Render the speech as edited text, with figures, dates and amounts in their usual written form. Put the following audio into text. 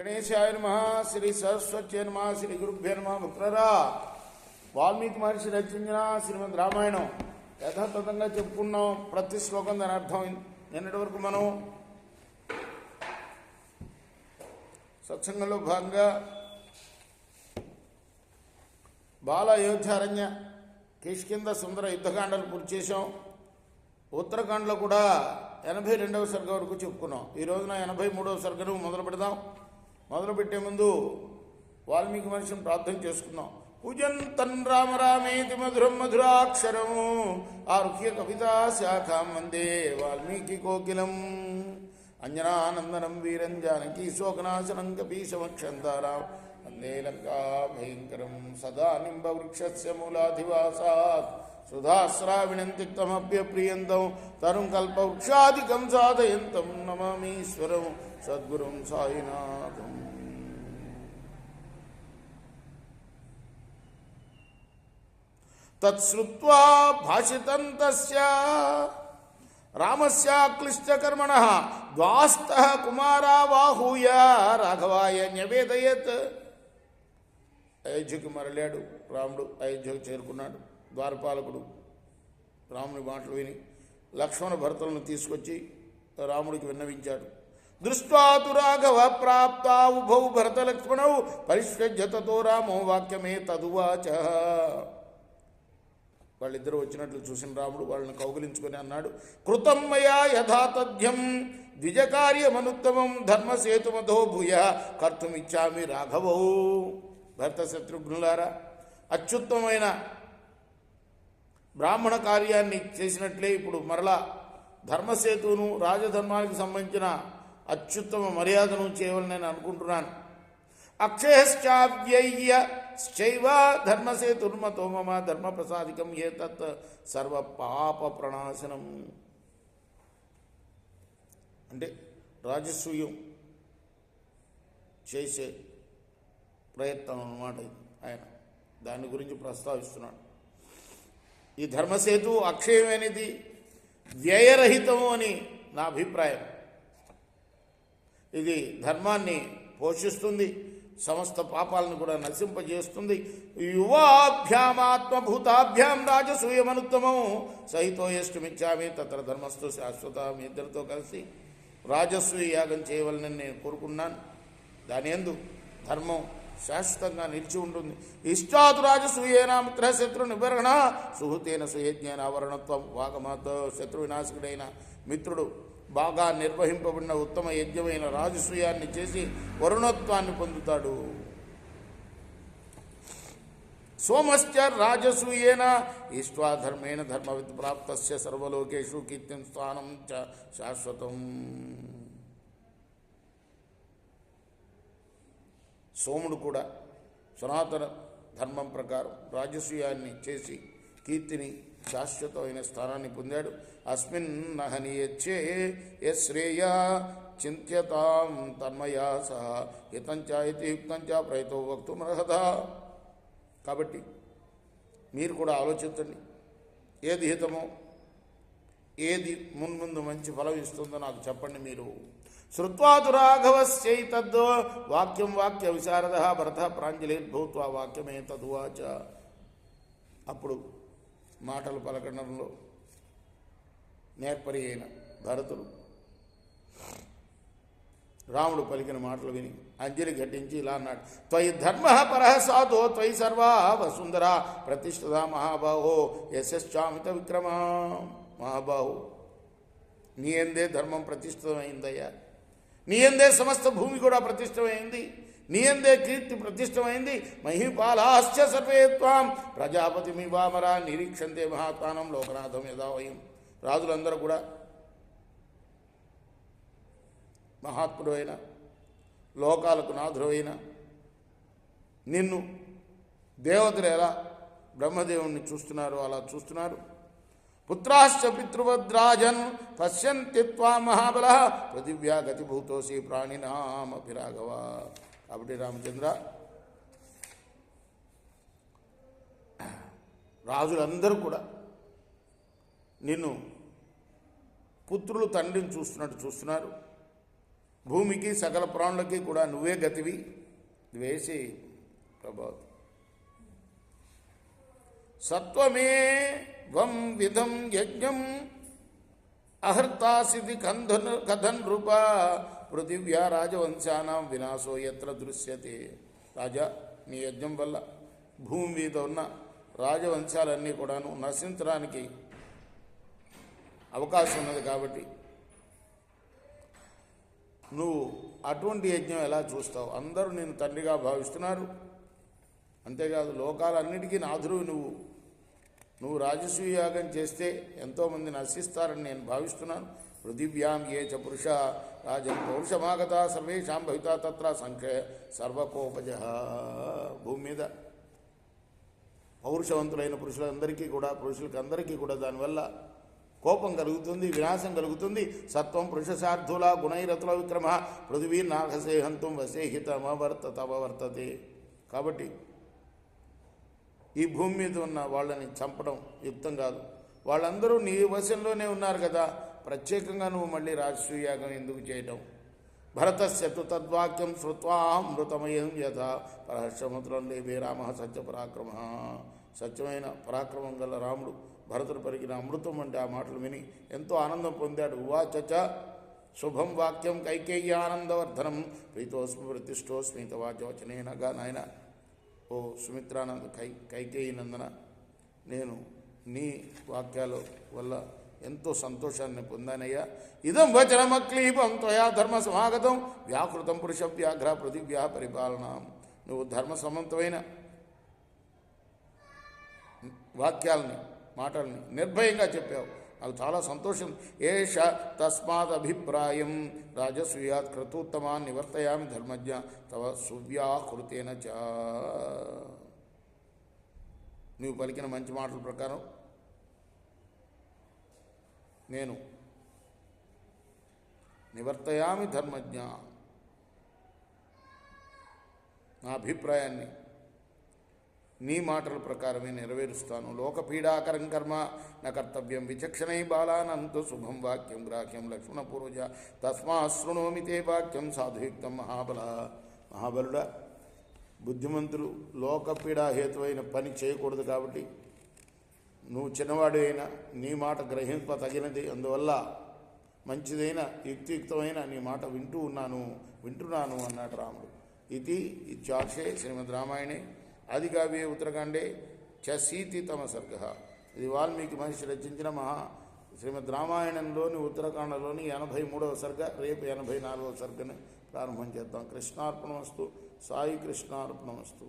గణేశాయ నమః. శ్రీ సరస్వత్యై నమః. శ్రీ గురుభ్యో నమః. మిత్రరా, వాల్మీకి మహర్షి రచించిన శ్రీమద్ రామాయణం యథాతథంగా చెప్పుకున్నాం. ప్రతి శ్లోకం దాని అర్థం. నిన్నటి వరకు మనం సత్సంగంలో భాగంగా బాల అయోధ్యారణ్య కిష్కింద సుందర యుద్ధకాండలు పూర్తి చేసాం. ఉత్తరాఖండ్లో కూడా 82వ సర్గ వరకు చెప్పుకున్నాం. ఈ రోజున 83వ సర్గను మొదలు పెడదాం. మొదలుపెట్టే ముందు వాల్మీకి మహర్షిని ప్రార్థన చేసుకుందాం. పూజంతన్ రామ రామేతి మధురం మధురాక్షరము ఆరుహ్య కవితా శాఖాం వందే వాల్మీకి కోకిలం అంజనానందనం వీరం జానకీ శోకనాశనం కపీశమక్షంతారాం వందే లంకా భయంకరం సదా నింబ వృక్షస్య మూలాధివాసాత్ సుధాశ్రావిణం తిక్తమప్యప్రియంతం తరుం కల్పవృక్షాదికం సాధయంతం నమామీశ్వరం సద్గురుం సాయినాథం. తత్శ్రుత్వా భాషితం తస్య రామస్య క్లిష్టకర్మణః ద్వాస్తః కుమారావాహూయ రాఘవాయ న్యవేదయత్. అయోధ్యకి మరలాడు రాముడు. అయోధ్యకు చేరుకున్నాడు. ద్వారపాలకుడు రాముని మాటలు విని లక్ష్మణ భరతులను తీసుకొచ్చి రాముడికి విన్నవించాడు. దృష్ట్వా తు రాఘవ ప్రాప్తా ఉభౌ భరత లక్ష్మణౌ పరిష్యజ్య తతో రామో వాక్యమే తదువాచ. వాళ్ళిద్దరూ వచ్చినట్లు చూసిన రాముడు వాళ్ళని కౌగిలించుకొని అన్నాడు, కృతం మయా యథాతథ్యం ద్విజకార్యమనుత్తమం ధర్మసేతుమధో భూయ కర్తుమిచ్చామి రాఘవౌ. భరత శత్రుఘ్నులారా, అత్యుత్తమైన బ్రాహ్మణ కార్యాన్ని చేసినట్లే ఇప్పుడు మరలా ధర్మసేతువును రాజధర్మానికి సంబంధించిన అత్యుత్తమ మర్యాదను చేయవాలని నేను అనుకుంటున్నాను. అక్షయశ్చావ్యయ్యశ్చైవ ధర్మసేతుర్మతో మమ ధర్మప్రసాదికం ఏతత్ సర్వ పాప ప్రణాశనం. అంటే రాజసూయం చేసే ప్రయత్నం అన్నమాట. ఆయన దాని గురించి ప్రస్తావిస్తున్నాడు. ఈ ధర్మసేతు అక్షయమైనది, వ్యయరహితము అని నా అభిప్రాయం. ఇది ధర్మాన్ని పోషిస్తుంది, సమస్త పాపాలను కూడా నశింపజేస్తుంది. యువాభ్యామాత్మభూతాభ్యాం రాజసూయమనుత్తమం సహితో యష్టుమిచ్చామి తత్ర ధర్మస్థు శాశ్వత. మీ ఇద్దరితో కలిసి రాజసూయ యాగం చేయవలనని నేను కోరుకున్నాను. దాని యందు ధర్మం శాశ్వతంగా నిలిచి ఉంటుంది. ఇష్టాతు రాజసూయేన మిత్ర శత్రు నిబర్హణ సుహృతేన సుయజ్ఞేన ఆవరణత్వం. వాగమాత శత్రు వినాశకుడైన మిత్రుడు బాగా నిర్వహింపబడిన ఉత్తమ యజ్ఞమైన రాజసూయాన్ని చేసి వరుణత్వాన్ని పొందుతాడు. సోమశ్చ రాజసూయేన ఈష్ట్వా ధర్మేణ ధర్మవిత్ ప్రాప్తస్య సర్వలోకేషు కీర్తిం స్థానం చ శాశ్వతం. సోముడు కూడా సనాతన ధర్మం ప్రకారం రాజసూయాన్ని చేసి కీర్తిని, శాశ్వతమైన స్థానాన్ని పొందాడు. అస్మిన్ నహనీయచ్చే యశ్రేయ చింత్యతాం తన్మయా సహ హితంచాయితి యుక్తంచ ప్రయతో వక్తుమర్హత. కాబట్టి మీరు కూడా ఆలోచించండి. ఏది హితమో, ఏది మున్ముందు మంచి ఫలం ఇస్తుందో నాకు చెప్పండి. మీరు శ్రుత్వాతు రాఘవశ్చైతద్ వాక్యం వాక్య విశారద భరత ప్రాంజలిర్భూత్వా వాక్యమే తదువాచ. అప్పుడు మాటలు పలకడంలో నేర్పరి అయిన భరతుడు రాముడు పలికిన మాటలు విని అంజలి ఘటించి ఇలా అన్నాడు, త్వయి ధర్మ పరః సాధో త్వయి సర్వా వసుంధర ప్రతిష్ఠిత మహాబాహో యశశ్చామిత విక్రమ. మహాబాహు, నీ ఎందే ధర్మం ప్రతిష్ఠితమైందయ్యా. నీ ఎందే సమస్త భూమి కూడా ప్రతిష్టమైంది. నీ ఎందే కీర్తి ప్రతిష్టమైంది. మహీపాలాశ్చ సర్వే త్వాం ప్రజాపతిమివామరా నిరీక్షంతే మహాత్మానం లోకనాథం యథావయం. రాజులందరూ కూడా మహాత్ముడు అయిన, లోకాలకు నాథుడు అయిన నిన్ను దేవతలు ఎలా బ్రహ్మదేవుణ్ణి చూస్తున్నారో అలా చూస్తున్నారు. పుత్రాశ్చ పితృవద్రాజన్ పశ్యంతి త్వాం మహాబల పృథివ్యా గతిభూతోసి ప్రాణినామపి రాఘవ. కాబట్టి రామచంద్ర, రాజులందరూ కూడా నిన్ను పుత్రులు తండ్రిని చూస్తున్నట్టు చూస్తున్నారు. భూమికి సకల ప్రాణులకి కూడా నువ్వే గతివి వేసి ప్రభావం. సత్వమే వం విధం యజ్ఞం అహర్తాసిది కథన్ నృప పృథివ్యా రాజవంశానాం వినాశో ఎత్ర దృశ్యతే. రాజా, నీ యజ్ఞం వల్ల భూమి మీద ఉన్న రాజవంశాలన్నీ కూడాను నశించడానికి అవకాశం ఉన్నది. కాబట్టి నువ్వు అటువంటి యజ్ఞం ఎలా చూస్తావు? అందరూ నేను తండ్రిగా భావిస్తున్నారు. అంతేకాదు లోకాలన్నిటికీ నాథుడు నువ్వు రాజసూయ యాగం చేస్తే ఎంతోమంది నశిస్తారని నేను భావిస్తున్నాను. పృథివ్యాం ఏ చ పురుష రాజం పౌరుషమాగత సర్వేషాం భవిత తత్ర సంఖ్య సర్వకోపజ. భూమి మీద పౌరుషవంతులైన పురుషులకి అందరికీ కూడా దానివల్ల కోపం కలుగుతుంది, వినాశం కలుగుతుంది. సత్వం పురుషశార్థుల గుణైరతుల విక్రమ పృథివీ నాగసేహంతం వసేహితమవర్తతే. కాబట్టి ఈ భూమి మీద ఉన్న వాళ్ళని చంపడం యుక్తం కాదు. వాళ్ళందరూ నీ వశంలోనే ఉన్నారు కదా, ప్రత్యేకంగా నువ్వు మళ్ళీ రాజసూయాగం ఎందుకు చేయటం? భరతస్యతు తద్వాక్యం శ్రుత్వా అమృతమయం యథా పరహర్షముద్రం లేవే రామ సత్యపరాక్రమ. సత్యమైన పరాక్రమం గల రాముడు భరతుడు పలికిన అమృతం అంటే ఆ మాటలు విని ఎంతో ఆనందం పొందాడు. ఉవాచ శుభం వాక్యం కైకేయ్యానందవర్ధనం ప్రీతోస్మి ప్రతిష్టోస్మి తవాచవచనేనగా. నాయన, ఓ సుమిత్రానంద కైకేయి నందన, నేను నీ వాక్యాల వల్ల ఎంతో సంతోషాన్ని పొందానయ్యా. ఇదం వచనమక్లీపం త్వయా ధర్మ సమాగతం వ్యాకృతం పురుష వ్యాఘ్ర పృథివ్యా పరిపాలన. నువ్వు ధర్మసమ్మతమైన వాక్యాలని మాటల్ని నిర్భయంగా చెప్పావు, నాకు చాలా సంతోషం. ఏష తస్మాదభిప్రాయం రాజసూయాత్ క్రతూత్తమాన్ నివర్తయామి ధర్మజ్ఞ తవ సువ్యాకృతేన చ. నువ్వు పలికిన మంచి మాటల ప్రకారం నేను నివర్తయామి ధర్మజ్ఞ, నా అభిప్రాయాన్ని నీ మాటల ప్రకారమే నెరవేరుస్తాను. లోకపీడాకరం కర్మ నా కర్తవ్యం విచక్షణై బాలానంతో శుభం వాక్యం గ్రాహ్యం లక్ష్మణపూర్వజ తస్మా శృణోమి తే వాక్యం సాధుయుక్తం మహాబలుడా, బుద్ధిమంతులు లోకపీడా హేతువైన పని చేయకూడదు. కాబట్టి నువ్వు చిన్నవాడు అయినా నీ మాట గ్రహింప తగినది, అందువల్ల మంచిదైన యుక్తియుక్తమైన నీ మాట వింటున్నాను అన్నాడు రాముడు. ఇది ఇత్యార్షే శ్రీమద్ రామాయణే ఆదికావ్యే ఉత్తరకాండే చ సర్గ. ఇది వాల్మీకి మహర్షి రచించిన శ్రీమద్ రామాయణంలోని ఉత్తరకాండలోని 83వ సర్గ. రేపు 84వ సర్గని ప్రారంభం చేద్దాం. కృష్ణార్పణమస్తు. సాయి కృష్ణార్పణమస్తు.